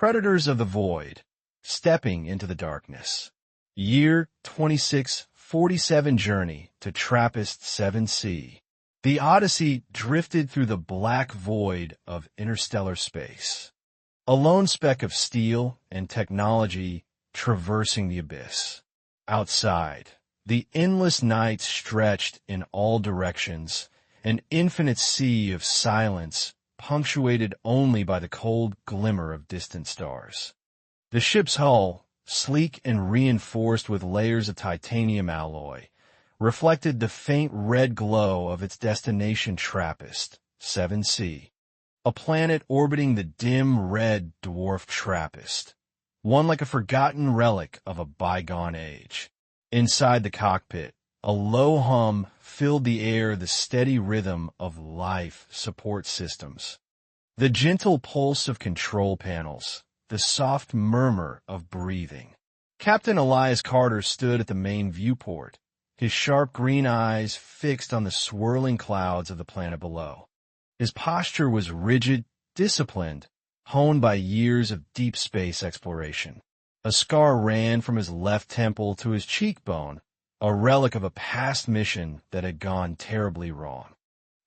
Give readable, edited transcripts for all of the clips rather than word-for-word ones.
Predators of the Void, stepping into the darkness. Year 2647 journey to TRAPPIST 7c. The Odyssey drifted through the black void of interstellar space. A lone speck of steel and technology traversing the abyss. Outside, the endless night stretched in all directions, an infinite sea of silence punctuated only by the cold glimmer of distant stars. The ship's hull, sleek and reinforced with layers of titanium alloy, reflected the faint red glow of its destination TRAPPIST 7c, a planet orbiting the dim red dwarf TRAPPIST, one like a forgotten relic of a bygone age. Inside the cockpit, a low hum filled the air, the steady rhythm of life support systems. The gentle pulse of control panels, the soft murmur of breathing. Captain Elias Carter stood at the main viewport, his sharp green eyes fixed on the swirling clouds of the planet below. His posture was rigid, disciplined, honed by years of deep space exploration. A scar ran from his left temple to his cheekbone, a relic of a past mission that had gone terribly wrong.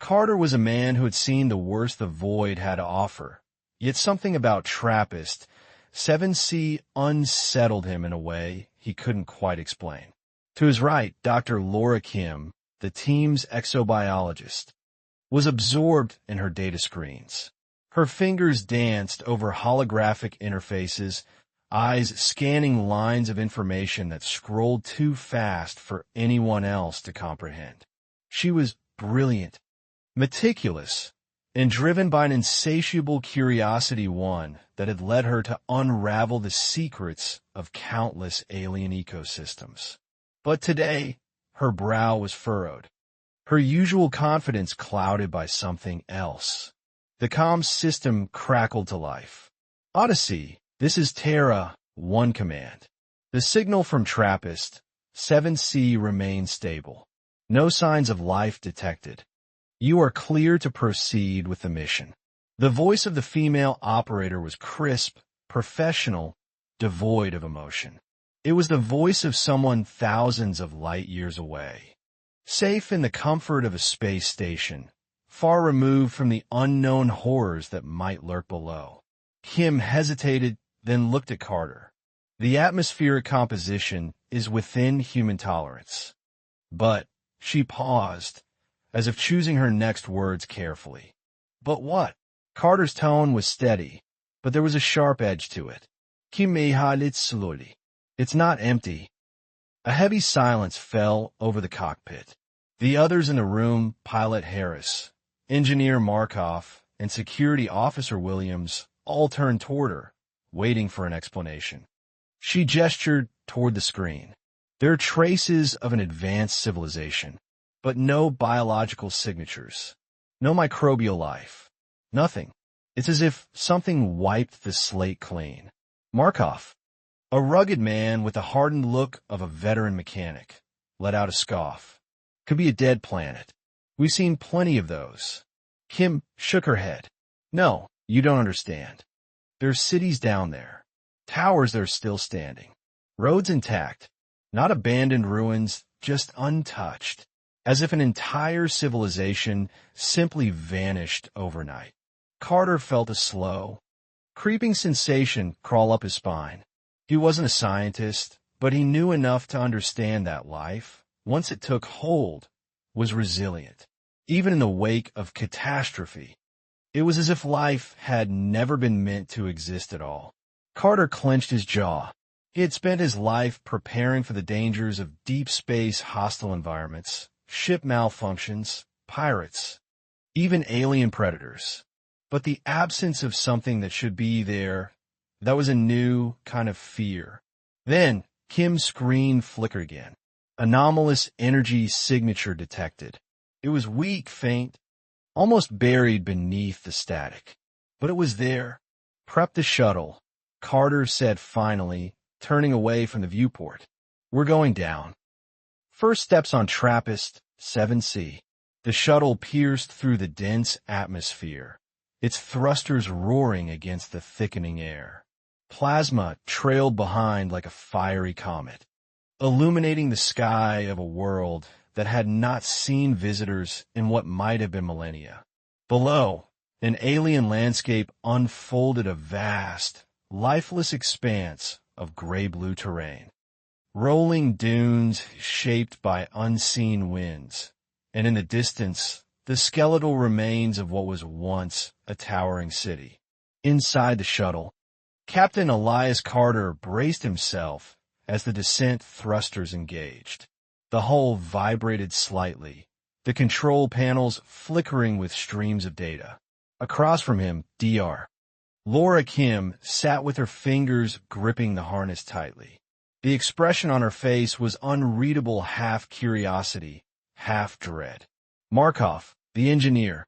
Carter was a man who had seen the worst the void had to offer, yet something about TRAPPIST 7c unsettled him in a way he couldn't quite explain. To his right, Dr. Laura Kim, the team's exobiologist, was absorbed in her data screens. Her fingers danced over holographic interfaces, eyes scanning lines of information that scrolled too fast for anyone else to comprehend. She was brilliant, meticulous, and driven by an insatiable curiosity, one that had led her to unravel the secrets of countless alien ecosystems. But today, her brow was furrowed, her usual confidence clouded by something else. The comms system crackled to life. Odyssey, this is Terra 1 command. The signal from TRAPPIST 7c remains stable. No signs of life detected. You are clear to proceed with the mission. The voice of the female operator was crisp, professional, devoid of emotion. It was the voice of someone thousands of light years away, safe in the comfort of a space station, far removed from the unknown horrors that might lurk below. Kim hesitated, then looked at Carter. The atmospheric composition is within human tolerance. But she paused, as if choosing her next words carefully. But what? Carter's tone was steady, but there was a sharp edge to it. Kim it slowly. It's not empty. A heavy silence fell over the cockpit. The others in the room, Pilot Harris, Engineer Markov, and Security Officer Williams, all turned toward her, waiting for an explanation. She gestured toward the screen. There are traces of an advanced civilization, but no biological signatures, no microbial life, nothing. It's as if something wiped the slate clean. Markov, a rugged man with the hardened look of a veteran mechanic, let out a scoff. Could be a dead planet. We've seen plenty of those. Kim shook her head. No, you don't understand. There's cities down there. Towers that are still standing. Roads intact. Not abandoned ruins, just untouched. As if an entire civilization simply vanished overnight. Carter felt a slow, creeping sensation crawl up his spine. He wasn't a scientist, but he knew enough to understand that life, once it took hold, was resilient, even in the wake of catastrophe. It was as if life had never been meant to exist at all. Carter clenched his jaw. He had spent his life preparing for the dangers of deep space hostile environments, ship malfunctions, pirates, even alien predators. But the absence of something that should be there, that was a new kind of fear. Then, Kim's screen flickered again. Anomalous energy signature detected. It was weak, faint, almost buried beneath the static. But it was there. Prep the shuttle, Carter said finally, turning away from the viewport. We're going down. First steps on TRAPPIST 7c. The shuttle pierced through the dense atmosphere, its thrusters roaring against the thickening air. Plasma trailed behind like a fiery comet, illuminating the sky of a world that had not seen visitors in what might have been millennia. Below, an alien landscape unfolded, a vast, lifeless expanse of gray-blue terrain. Rolling dunes shaped by unseen winds, and in the distance, the skeletal remains of what was once a towering city. Inside the shuttle, Captain Elias Carter braced himself as the descent thrusters engaged. The hull vibrated slightly, the control panels flickering with streams of data. Across from him, Dr. Laura Kim sat with her fingers gripping the harness tightly. The expression on her face was unreadable, half curiosity, half dread. Markov, the engineer,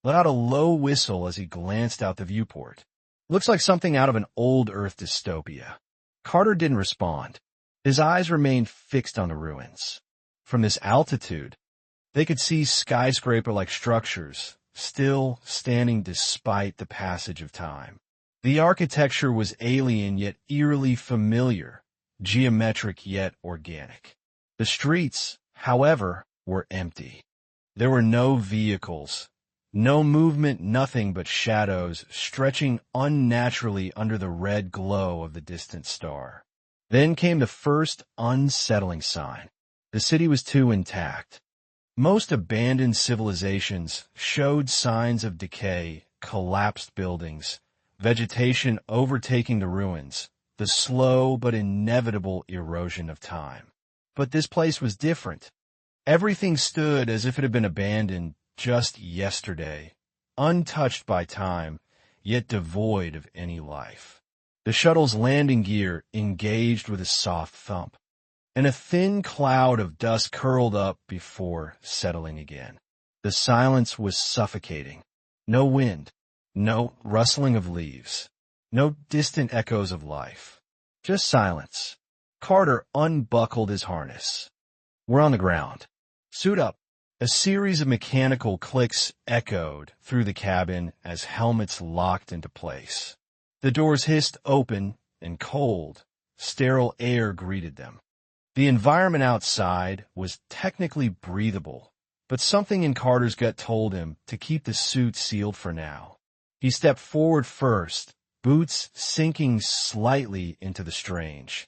let out a low whistle as he glanced out the viewport. Looks like something out of an old Earth dystopia. Carter didn't respond. His eyes remained fixed on the ruins. From this altitude, they could see skyscraper-like structures, still standing despite the passage of time. The architecture was alien yet eerily familiar, geometric yet organic. The streets, however, were empty. There were no vehicles, no movement, nothing but shadows stretching unnaturally under the red glow of the distant star. Then came the first unsettling sign. The city was too intact. Most abandoned civilizations showed signs of decay, collapsed buildings, vegetation overtaking the ruins, the slow but inevitable erosion of time. But this place was different. Everything stood as if it had been abandoned just yesterday, untouched by time, yet devoid of any life. The shuttle's landing gear engaged with a soft thump, and a thin cloud of dust curled up before settling again. The silence was suffocating. No wind, no rustling of leaves, no distant echoes of life. Just silence. Carter unbuckled his harness. We're on the ground. Suit up. A series of mechanical clicks echoed through the cabin as helmets locked into place. The doors hissed open, and cold, sterile air greeted them. The environment outside was technically breathable, but something in Carter's gut told him to keep the suit sealed for now. He stepped forward first, boots sinking slightly into the strange,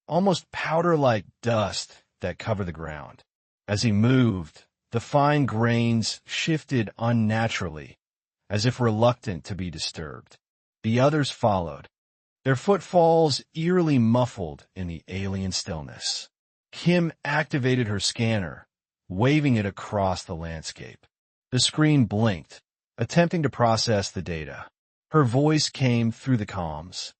almost powder-like dust that covered the ground. As he moved, the fine grains shifted unnaturally, as if reluctant to be disturbed. The others followed, their footfalls eerily muffled in the alien stillness. Kim activated her scanner, waving it across the landscape. The screen blinked, attempting to process the data. Her voice came through the comms,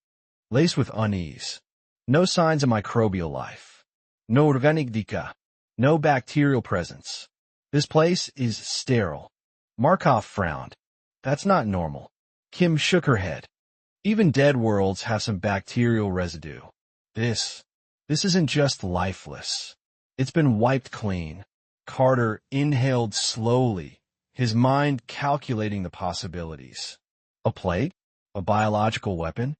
laced with unease. No signs of microbial life. No organic dika. No bacterial presence. This place is sterile. Markov frowned. That's not normal. Kim shook her head. Even dead worlds have some bacterial residue. This isn't just lifeless. It's been wiped clean. Carter inhaled slowly, his mind calculating the possibilities. A plague? A biological weapon?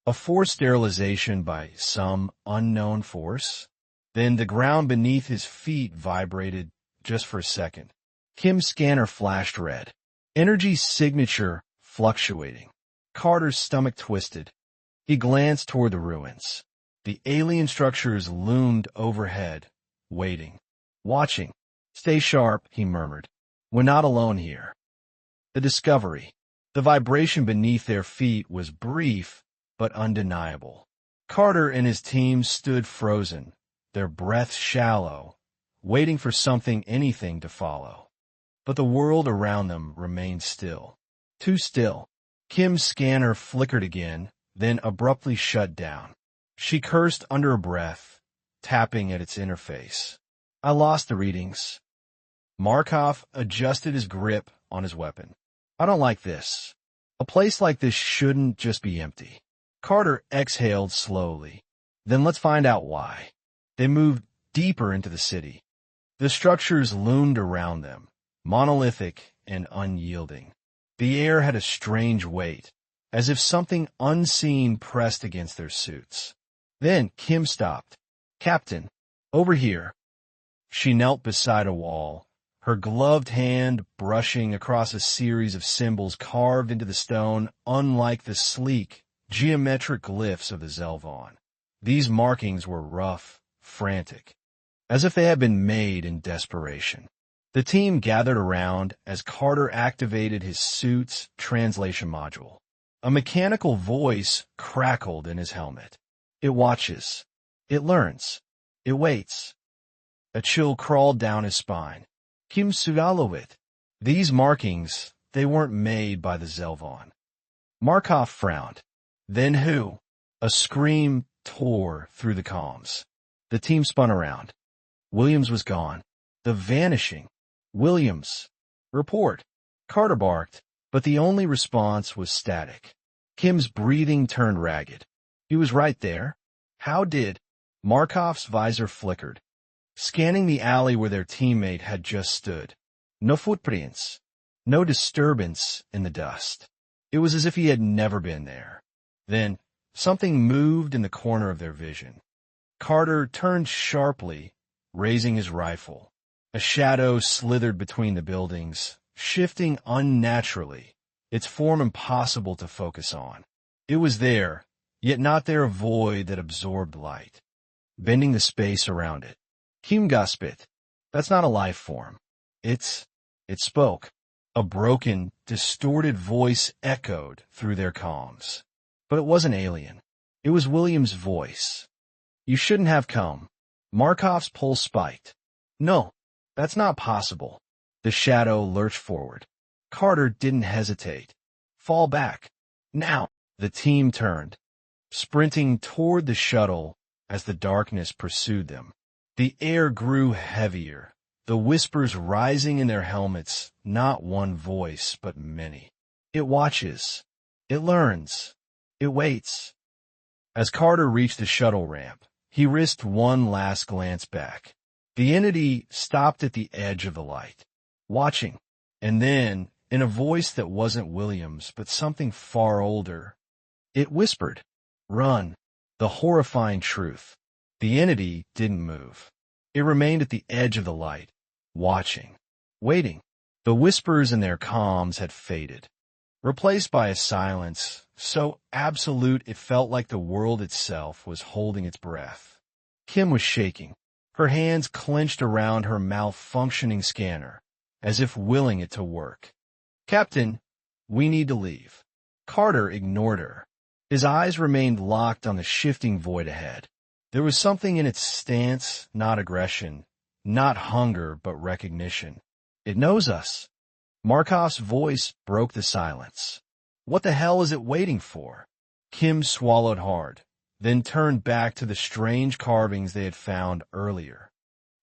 A forced sterilization by some unknown force? Then the ground beneath his feet vibrated just for a second. Kim's scanner flashed red. Energy signature fluctuating. Carter's stomach twisted. He glanced toward the ruins. The alien structures loomed overhead, waiting, watching. Stay sharp, he murmured. We're not alone here. The discovery. The vibration beneath their feet was brief, but undeniable. Carter and his team stood frozen, their breaths shallow, waiting for anything to follow. But the world around them remained still. Too still. Kim's scanner flickered again, then abruptly shut down. She cursed under her breath, tapping at its interface. I lost the readings. Markov adjusted his grip on his weapon. I don't like this. A place like this shouldn't just be empty. Carter exhaled slowly. Then let's find out why. They moved deeper into the city. The structures loomed around them, monolithic and unyielding. The air had a strange weight, as if something unseen pressed against their suits. Then Kim stopped. "Captain, over here." She knelt beside a wall, her gloved hand brushing across a series of symbols carved into the stone, unlike the sleek, geometric glyphs of the Zelvon. These markings were rough, frantic, as if they had been made in desperation. The team gathered around as Carter activated his suit's translation module. A mechanical voice crackled in his helmet. It watches. It learns. It waits. A chill crawled down his spine. Kim Sudalowit. These markings, they weren't made by the Zelvon. Markov frowned. Then who? A scream tore through the comms. The team spun around. Williams was gone. The vanishing. Williams. Report. Carter barked, but the only response was static. Kim's breathing turned ragged. He was right there. How did? Markov's visor flickered, scanning the alley where their teammate had just stood. No footprints. No disturbance in the dust. It was as if he had never been there. Then, something moved in the corner of their vision. Carter turned sharply, raising his rifle. A shadow slithered between the buildings, shifting unnaturally, its form impossible to focus on. It was there, yet not there a void that absorbed light, bending the space around it. Kim Gaspit. That's not a life form. It spoke. A broken, distorted voice echoed through their comms. But it wasn't alien. It was William's voice. "You shouldn't have come." Markov's pulse spiked. "No, that's not possible." The shadow lurched forward. Carter didn't hesitate. "Fall back. Now." The team turned, sprinting toward the shuttle as the darkness pursued them. The air grew heavier, the whispers rising in their helmets, not one voice, but many. It watches. It learns. It waits. As Carter reached the shuttle ramp, he risked one last glance back. The entity stopped at the edge of the light, watching, and then, in a voice that wasn't Williams, but something far older, it whispered, "Run." The horrifying truth. The entity didn't move. It remained at the edge of the light, watching, waiting. The whispers in their comms had faded, replaced by a silence so absolute it felt like the world itself was holding its breath. Kim was shaking, her hands clenched around her malfunctioning scanner, as if willing it to work. "Captain, we need to leave." Carter ignored her. His eyes remained locked on the shifting void ahead. There was something in its stance, not aggression, not hunger, but recognition. "It knows us." Markov's voice broke the silence. "What the hell is it waiting for?" Kim swallowed hard, then turned back to the strange carvings they had found earlier.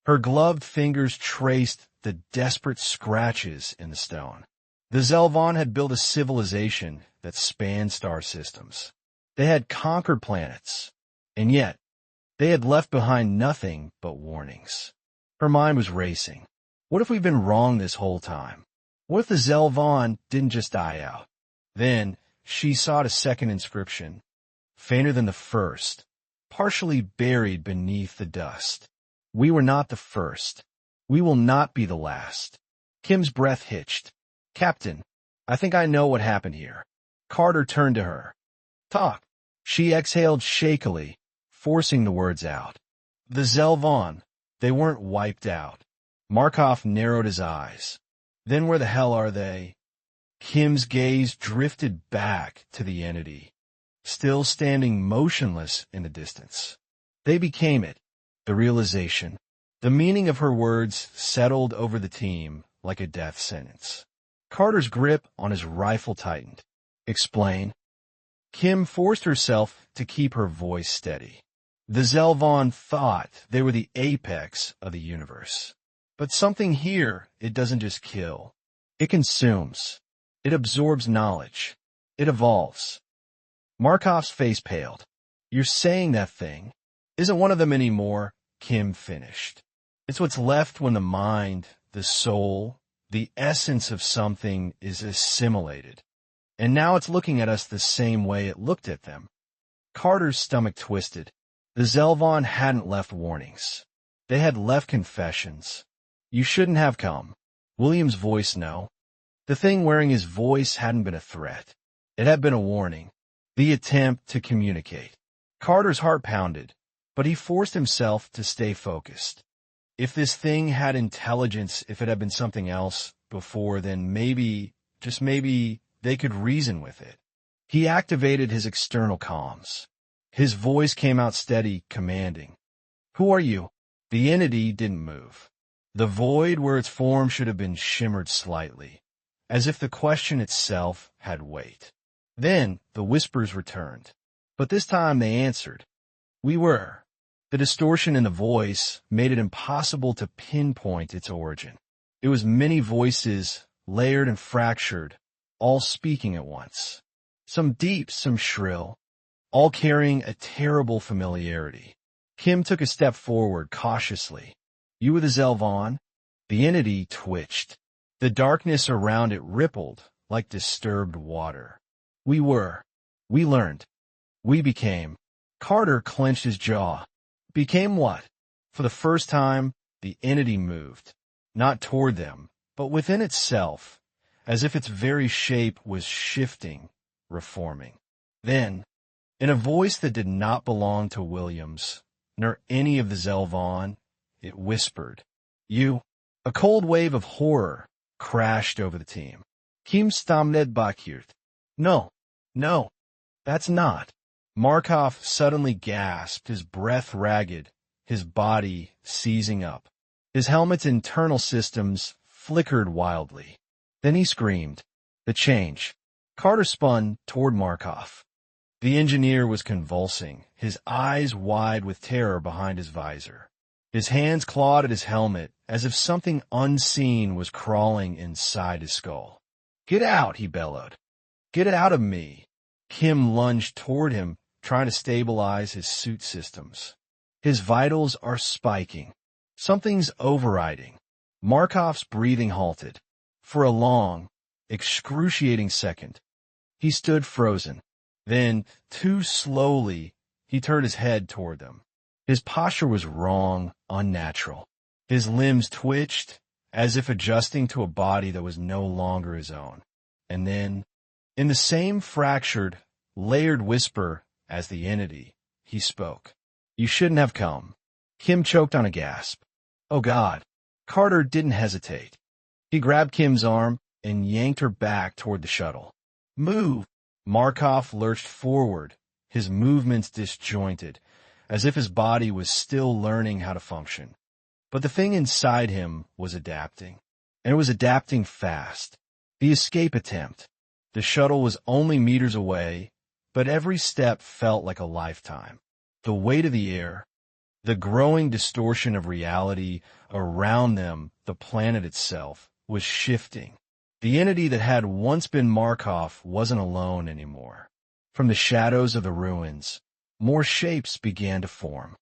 Her gloved fingers traced the desperate scratches in the stone. The Zelvon had built a civilization that spanned star systems. They had conquered planets, and yet they had left behind nothing but warnings. Her mind was racing. What if we've been wrong this whole time? What if the Zelvon didn't just die out? Then she sought a second inscription, fainter than the first, partially buried beneath the dust. "We were not the first. We will not be the last." Kim's breath hitched. "Captain, I think I know what happened here." Carter turned to her. "Talk." She exhaled shakily, forcing the words out. "The Zelvon, they weren't wiped out." Markov narrowed his eyes. "Then where the hell are they?" Kim's gaze drifted back to the entity, still standing motionless in the distance. They became it, the realization. The meaning of her words settled over the team like a death sentence. Carter's grip on his rifle tightened. "Explain." Kim forced herself to keep her voice steady. The Zelvon thought they were the apex of the universe. But something here, it doesn't just kill. It consumes. It absorbs knowledge. It evolves. Markov's face paled. "You're saying that thing isn't one of them anymore," Kim finished. "It's what's left when the mind, the soul, the essence of something is assimilated. and now it's looking at us the same way it looked at them. Carter's stomach twisted. The Zelvon hadn't left warnings. They had left confessions. You shouldn't have come. William's voice, no. The thing wearing his voice hadn't been a threat. It had been a warning. The attempt to communicate. Carter's heart pounded, but he forced himself to stay focused. If this thing had intelligence, if it had been something else before, then maybe, just maybe, they could reason with it. He activated his external comms. His voice came out steady, commanding. Who are you? The entity didn't move. The void where its form should have been shimmered slightly, as if the question itself had weight. Then the whispers returned, but this time they answered. We were. The distortion in the voice made it impossible to pinpoint its origin. It was many voices, layered and fractured, all speaking at once. Some deep, some shrill, all carrying a terrible familiarity. Kim took a step forward cautiously. You were the Zelvon? The entity twitched. The darkness around it rippled like disturbed water. We were. We learned. We became. Carter clenched his jaw. Became what? For the first time, the entity moved. Not toward them, but within itself, as if its very shape was shifting, reforming. Then, in a voice that did not belong to Williams, nor any of the Zelvon, it whispered, You. A cold wave of horror crashed over the team. Kim stamned bakhirt. No, that's not. Markov suddenly gasped, his breath ragged, his body seizing up. His helmet's internal systems flickered wildly. Then he screamed. The change. Carter spun toward Markov. The engineer was convulsing, his eyes wide with terror behind his visor. His hands clawed at his helmet as if something unseen was crawling inside his skull. Get out, he bellowed. Get it out of me. Kim lunged toward him, trying to stabilize his suit systems. His vitals are spiking. Something's overriding. Markov's breathing halted. For a long, excruciating second, he stood frozen. Then, too slowly, he turned his head toward them. His posture was wrong, unnatural. His limbs twitched, as if adjusting to a body that was no longer his own. And then, in the same fractured, layered whisper as the entity, he spoke. You shouldn't have come. Kim choked on a gasp. Oh God. Carter didn't hesitate. He grabbed Kim's arm and yanked her back toward the shuttle. Move! Markov lurched forward, his movements disjointed, as if his body was still learning how to function. But the thing inside him was adapting, and it was adapting fast. The escape attempt. The shuttle was only meters away, but every step felt like a lifetime. The weight of the air, the growing distortion of reality around them, the planet itself, was shifting. The entity that had once been Markov wasn't alone anymore. From the shadows of the ruins, more shapes began to form.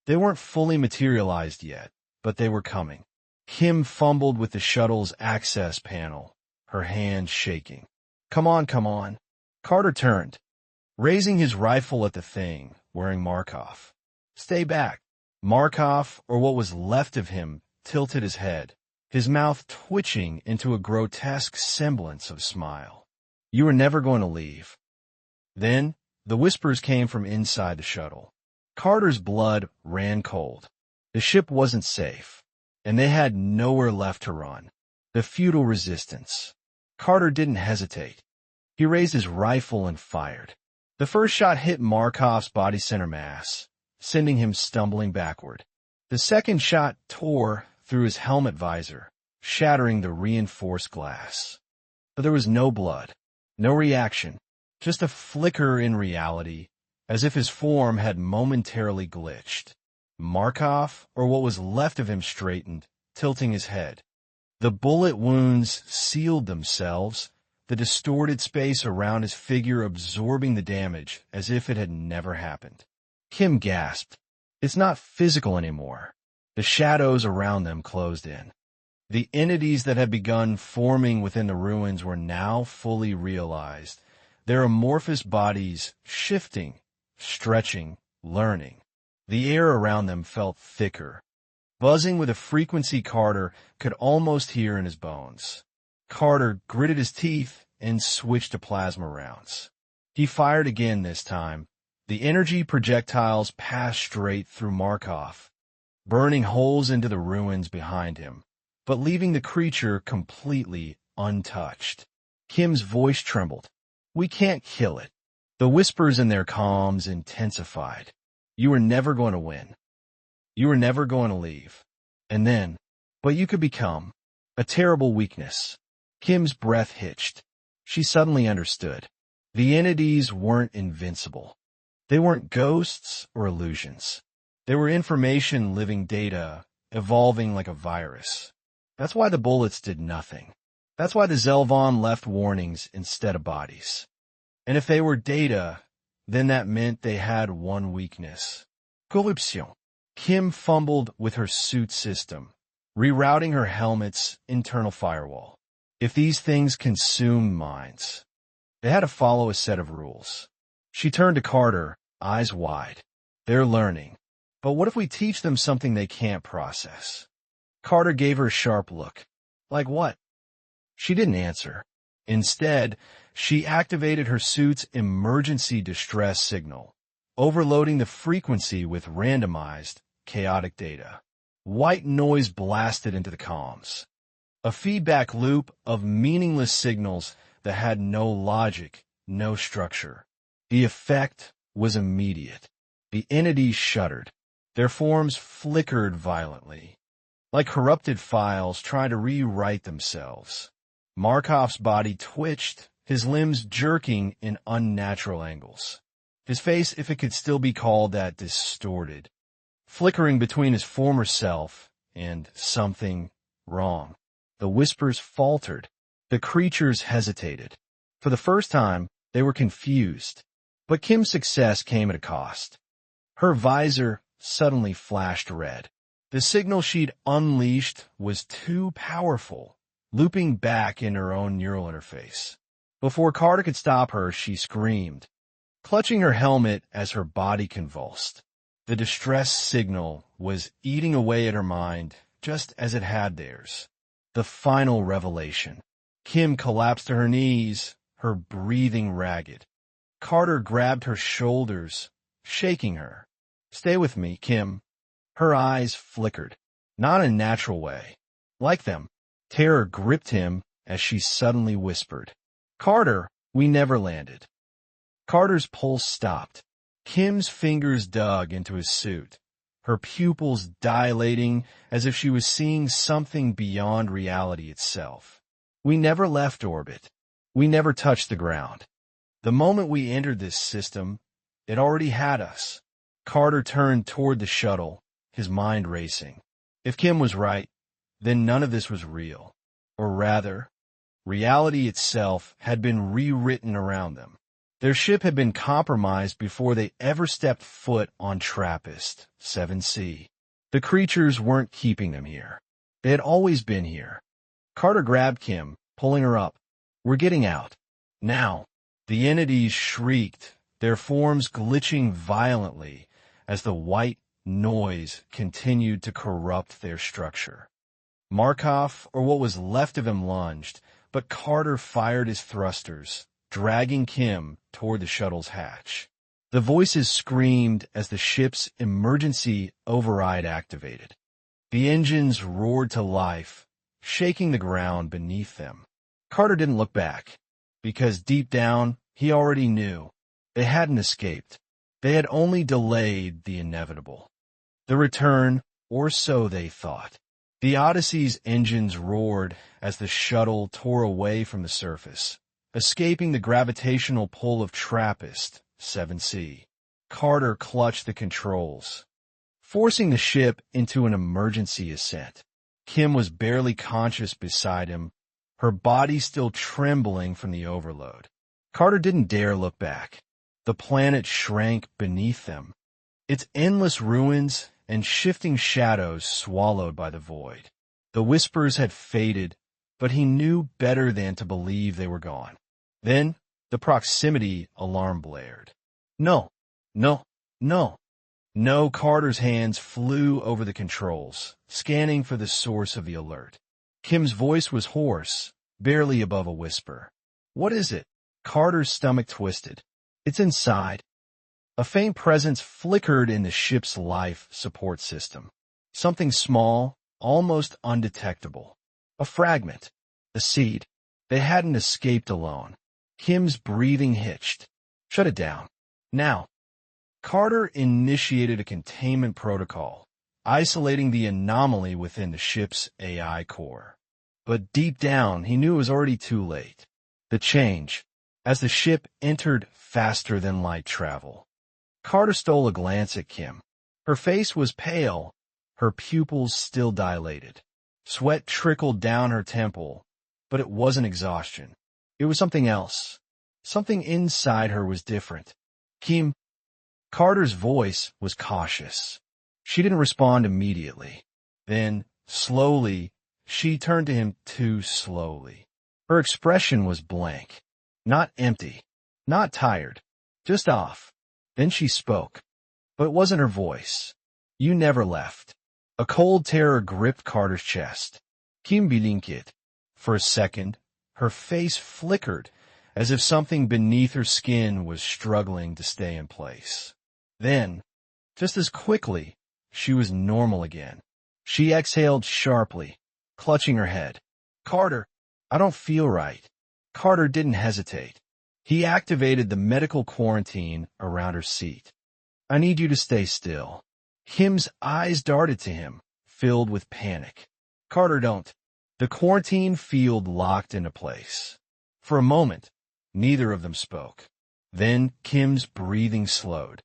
They weren't fully materialized yet, but they were coming. Kim fumbled with the shuttle's access panel, her hand shaking. Come on. Carter turned, raising his rifle at the thing, wearing Markov. Stay back. Markov, or what was left of him, tilted his head, his mouth twitching into a grotesque semblance of smile. You are never going to leave. Then, the whispers came from inside the shuttle. Carter's blood ran cold. The ship wasn't safe, and they had nowhere left to run. The futile resistance. Carter didn't hesitate. He raised his rifle and fired. The first shot hit Markov's body center mass, sending him stumbling backward. The second shot tore through his helmet visor, shattering the reinforced glass. But there was no blood, no reaction, just a flicker in reality, as if his form had momentarily glitched. Markov, or what was left of him, straightened, tilting his head. The bullet wounds sealed themselves, the distorted space around his figure absorbing the damage as if it had never happened. Kim gasped. It's not physical anymore. The shadows around them closed in. The entities that had begun forming within the ruins were now fully realized, their amorphous bodies shifting, stretching, learning. The air around them felt thicker, buzzing with a frequency Carter could almost hear in his bones. Carter gritted his teeth and switched to plasma rounds. He fired again this time. The energy projectiles passed straight through Markov, burning holes into the ruins behind him, but leaving the creature completely untouched. Kim's voice trembled. "We can't kill it." The whispers in their calms intensified. "You were never going to win. You were never going to leave. And then, but you could become a terrible weakness." Kim's breath hitched. She suddenly understood. The entities weren't invincible. They weren't ghosts or illusions. They were information living data, evolving like a virus. That's why the bullets did nothing. That's why the Zelvon left warnings instead of bodies. And if they were data, then that meant they had one weakness. Corruption. Kim fumbled with her suit system, rerouting her helmet's internal firewall. If these things consumed minds, they had to follow a set of rules. She turned to Carter, eyes wide. "They're learning. But what if we teach them something they can't process?" Carter gave her a sharp look. "Like what?" She didn't answer. Instead, she activated her suit's emergency distress signal, overloading the frequency with randomized, chaotic data. White noise blasted into the comms. A feedback loop of meaningless signals that had no logic, no structure. The effect was immediate. The entities shuddered. Their forms flickered violently, like corrupted files trying to rewrite themselves. Markov's body twitched, his limbs jerking in unnatural angles. His face, if it could still be called that, distorted, flickering between his former self and something wrong. The whispers faltered. The creatures hesitated. For the first time, they were confused. But Kim's success came at a cost. Her visor suddenly flashed red. The signal she'd unleashed was too powerful, looping back in her own neural interface. Before Carter could stop her, she screamed, clutching her helmet as her body convulsed. The distress signal was eating away at her mind, just as it had theirs. The final revelation. Kim collapsed to her knees, her breathing ragged. Carter grabbed her shoulders, shaking her. "Stay with me, Kim." Her eyes flickered, not in a natural way. Like them, terror gripped him as she suddenly whispered, "Carter, we never landed." Carter's pulse stopped. Kim's fingers dug into his suit, her pupils dilating as if she was seeing something beyond reality itself. "We never left orbit. We never touched the ground. The moment we entered this system, it already had us." Carter turned toward the shuttle, his mind racing. If Kim was right, then none of this was real. Or rather, reality itself had been rewritten around them. Their ship had been compromised before they ever stepped foot on TRAPPIST 7C. The creatures weren't keeping them here. They had always been here. Carter grabbed Kim, pulling her up. "We're getting out. Now." The entities shrieked, their forms glitching violently as the white noise continued to corrupt their structure. Markov, or what was left of him, lunged, but Carter fired his thrusters, dragging Kim toward the shuttle's hatch. The voices screamed as the ship's emergency override activated. The engines roared to life, shaking the ground beneath them. Carter didn't look back, because deep down, he already knew. They hadn't escaped. They had only delayed the inevitable. The return, or so they thought. The Odyssey's engines roared as the shuttle tore away from the surface, escaping the gravitational pull of TRAPPIST 7C. Carter clutched the controls, forcing the ship into an emergency ascent. Kim was barely conscious beside him, her body still trembling from the overload. Carter didn't dare look back. The planet shrank beneath them, its endless ruins and shifting shadows swallowed by the void. The whispers had faded, but he knew better than to believe they were gone. Then, the proximity alarm blared. No, no, no. No, Carter's hands flew over the controls, scanning for the source of the alert. Kim's voice was hoarse, barely above a whisper. What is it? Carter's stomach twisted. It's inside. A faint presence flickered in the ship's life support system. Something small, almost undetectable. A fragment. A seed. They hadn't escaped alone. Kim's breathing hitched. Shut it down. Now. Carter initiated a containment protocol, isolating the anomaly within the ship's AI core. But deep down, he knew it was already too late. The change, as the ship entered faster-than-light travel. Carter stole a glance at Kim. Her face was pale, her pupils still dilated. Sweat trickled down her temple, but it wasn't exhaustion. It was something else. Something inside her was different. Kim. Carter's voice was cautious. She didn't respond immediately. Then, slowly, she turned to him too slowly. Her expression was blank. Not empty. Not tired. Just off. Then she spoke. But it wasn't her voice. You never left. A cold terror gripped Carter's chest. Kim blinked. For a second, her face flickered, as if something beneath her skin was struggling to stay in place. Then, just as quickly, she was normal again. She exhaled sharply, clutching her head. Carter, I don't feel right. Carter didn't hesitate. He activated the medical quarantine around her seat. I need you to stay still. Kim's eyes darted to him, filled with panic. Carter, don't. The quarantine field locked into place. For a moment, neither of them spoke. Then Kim's breathing slowed,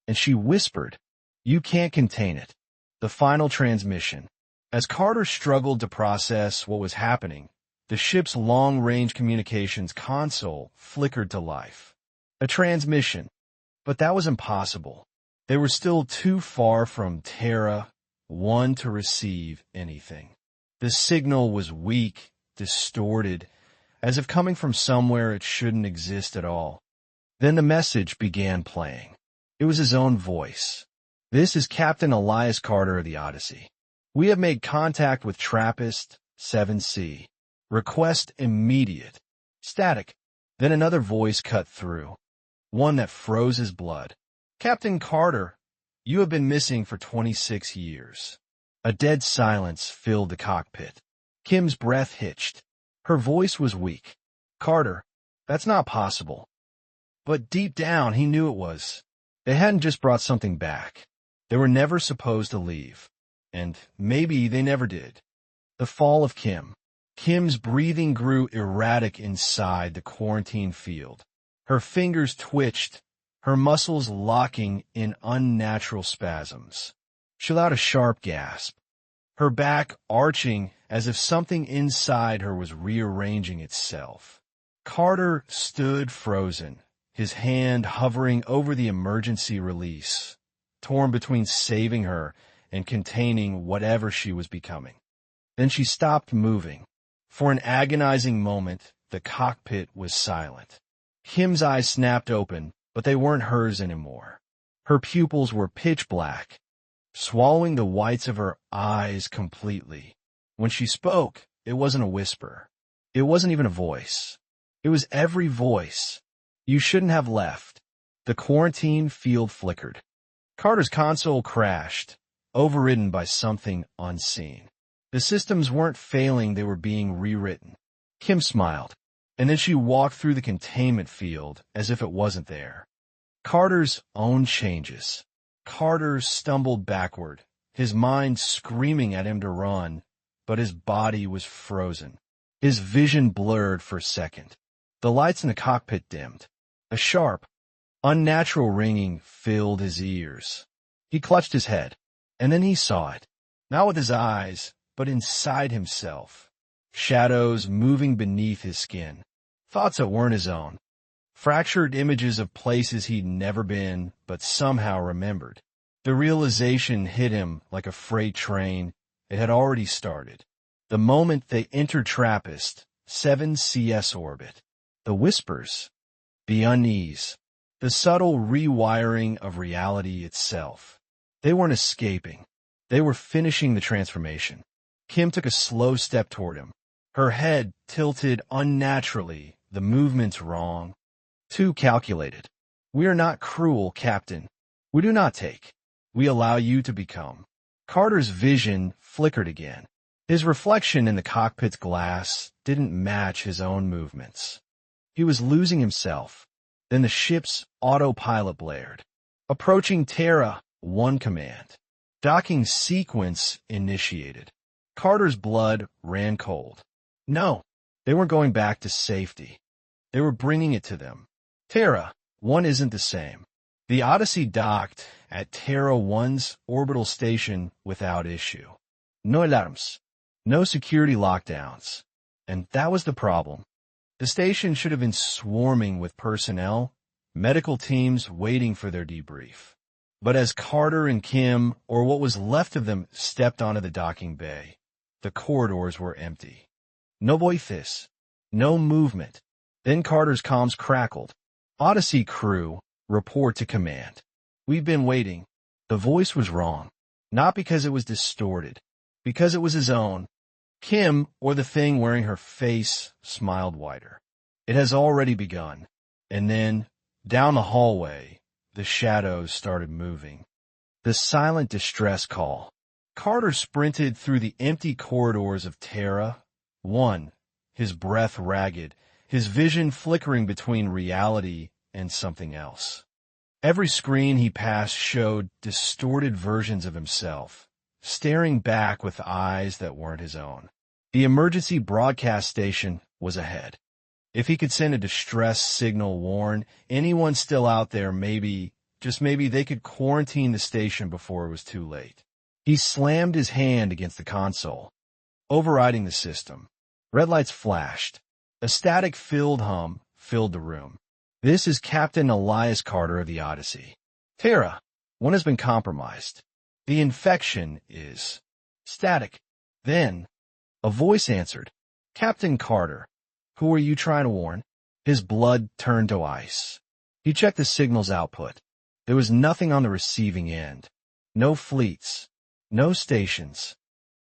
and she whispered, You can't contain it. The final transmission. As Carter struggled to process what was happening, the ship's long-range communications console flickered to life. A transmission. But that was impossible. They were still too far from Terra 1 to receive anything. The signal was weak, distorted, as if coming from somewhere it shouldn't exist at all. Then the message began playing. It was his own voice. This is Captain Elias Carter of the Odyssey. We have made contact with TRAPPIST 7C. Request immediate. Static. Then another voice cut through. One that froze his blood. Captain Carter, you have been missing for 26 years. A dead silence filled the cockpit. Kim's breath hitched. Her voice was weak. Carter, that's not possible. But deep down, he knew it was. They hadn't just brought something back. They were never supposed to leave. And maybe they never did. The fall of Kim. Kim's breathing grew erratic inside the quarantine field. Her fingers twitched, her muscles locking in unnatural spasms. She let out a sharp gasp, her back arching as if something inside her was rearranging itself. Carter stood frozen, his hand hovering over the emergency release, torn between saving her and containing whatever she was becoming. Then she stopped moving. For an agonizing moment, the cockpit was silent. Kim's eyes snapped open, but they weren't hers anymore. Her pupils were pitch black, swallowing the whites of her eyes completely. When she spoke, it wasn't a whisper. It wasn't even a voice. It was every voice. You shouldn't have left. The quarantine field flickered. Carter's console crashed, overridden by something unseen. The systems weren't failing, they were being rewritten. Kim smiled, and then she walked through the containment field as if it wasn't there. Carter's own changes. Carter stumbled backward, his mind screaming at him to run, but his body was frozen. His vision blurred for a second. The lights in the cockpit dimmed. A sharp, unnatural ringing filled his ears. He clutched his head, and then he saw it, not with his eyes, but inside himself. Shadows moving beneath his skin. Thoughts that weren't his own. Fractured images of places he'd never been, but somehow remembered. The realization hit him like a freight train. It had already started. The moment they entered TRAPPIST, 7 CS orbit. The whispers, the unease, the subtle rewiring of reality itself. They weren't escaping. They were finishing the transformation. Kim took a slow step toward him. Her head tilted unnaturally, the movements wrong. Too calculated. We are not cruel, Captain. We do not take. We allow you to become. Carter's vision flickered again. His reflection in the cockpit's glass didn't match his own movements. He was losing himself. Then the ship's autopilot blared. Approaching Terra, 1 command. Docking sequence initiated. Carter's blood ran cold. No, they weren't going back to safety. They were bringing it to them. Terra, 1 isn't the same. The Odyssey docked at Terra 1's orbital station without issue. No alarms. No security lockdowns. And that was the problem. The station should have been swarming with personnel, medical teams waiting for their debrief. But as Carter and Kim, or what was left of them, stepped onto the docking bay, the corridors were empty. No voices. No movement. Then Carter's comms crackled. Odyssey crew, report to command. We've been waiting. The voice was wrong. Not because it was distorted. Because it was his own. Kim, or the thing wearing her face, smiled wider. It has already begun. And then, down the hallway, the shadows started moving. The silent distress call. Carter sprinted through the empty corridors of Terra. 1, his breath ragged, his vision flickering between reality and something else. Every screen he passed showed distorted versions of himself, staring back with eyes that weren't his own. The emergency broadcast station was ahead. If he could send a distress signal warn anyone still out there, maybe, just maybe, they could quarantine the station before it was too late. He slammed his hand against the console, overriding the system. Red lights flashed. A static-filled hum filled the room. This is Captain Elias Carter of the Odyssey. Terra, 1 has been compromised. The infection is static. Then, a voice answered. Captain Carter, who are you trying to warn? His blood turned to ice. He checked the signal's output. There was nothing on the receiving end. No fleets. No stations.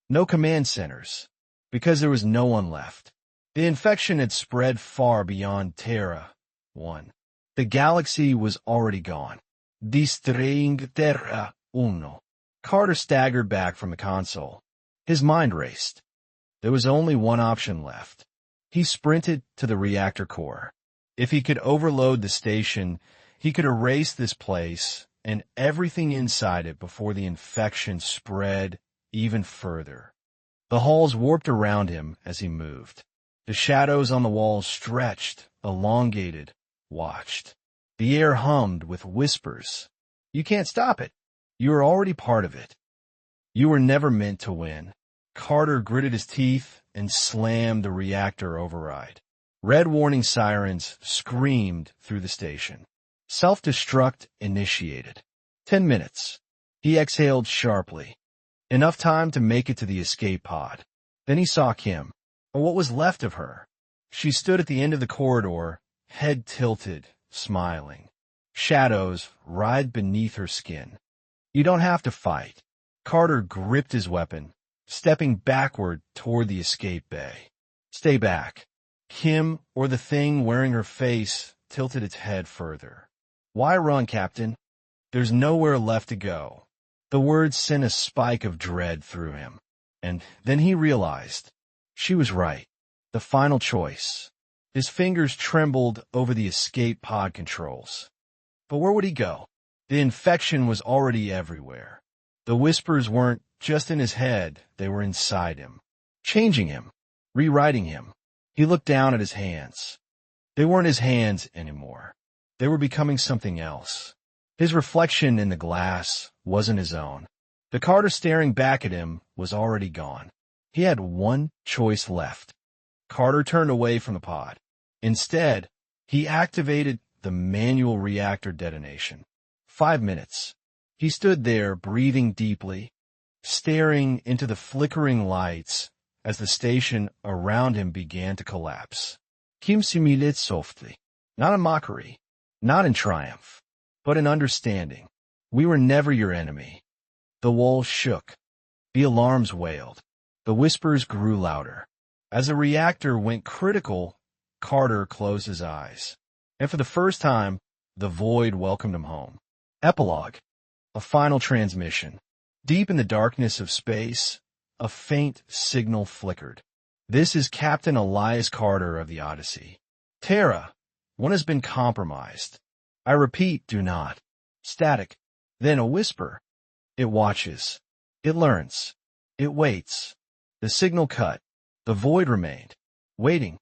No command centers. Because there was no one left. The infection had spread far beyond Terra 1. The galaxy was already gone. Distraying Terra 1. Carter staggered back from the console. His mind raced. There was only one option left. He sprinted to the reactor core. If he could overload the station, he could erase this place and everything inside it before the infection spread even further. The halls warped around him as he moved. The shadows on the walls stretched, elongated, watched. The air hummed with whispers. You can't stop it. You are already part of it. You were never meant to win. Carter gritted his teeth and slammed the reactor override. Red warning sirens screamed through the station. Self-destruct initiated. 10 minutes. He exhaled sharply. Enough time to make it to the escape pod. Then he saw Kim, or what was left of her. She stood at the end of the corridor, head tilted, smiling. Shadows writhed beneath her skin. You don't have to fight. Carter gripped his weapon, stepping backward toward the escape bay. Stay back. Kim, or the thing wearing her face, tilted its head further. Why run, Captain? There's nowhere left to go. The words sent a spike of dread through him. And then he realized. She was right. The final choice. His fingers trembled over the escape pod controls. But where would he go? The infection was already everywhere. The whispers weren't just in his head, they were inside him. Changing him. Rewriting him. He looked down at his hands. They weren't his hands anymore. They were becoming something else. His reflection in the glass wasn't his own. The Carter staring back at him was already gone. He had one choice left. Carter turned away from the pod. Instead, he activated the manual reactor detonation. 5 minutes. He stood there, breathing deeply, staring into the flickering lights as the station around him began to collapse. Kim simulated softly, not in mockery, not in triumph, but in understanding. We were never your enemy. The walls shook. The alarms wailed. The whispers grew louder. As the reactor went critical, Carter closed his eyes. And for the first time, the void welcomed him home. Epilogue. A final transmission. Deep in the darkness of space, a faint signal flickered. This is Captain Elias Carter of the Odyssey. Terra, one has been compromised. I repeat, do not. Static. Then a whisper. It watches. It learns. It waits. The signal cut. The void remained. Waiting.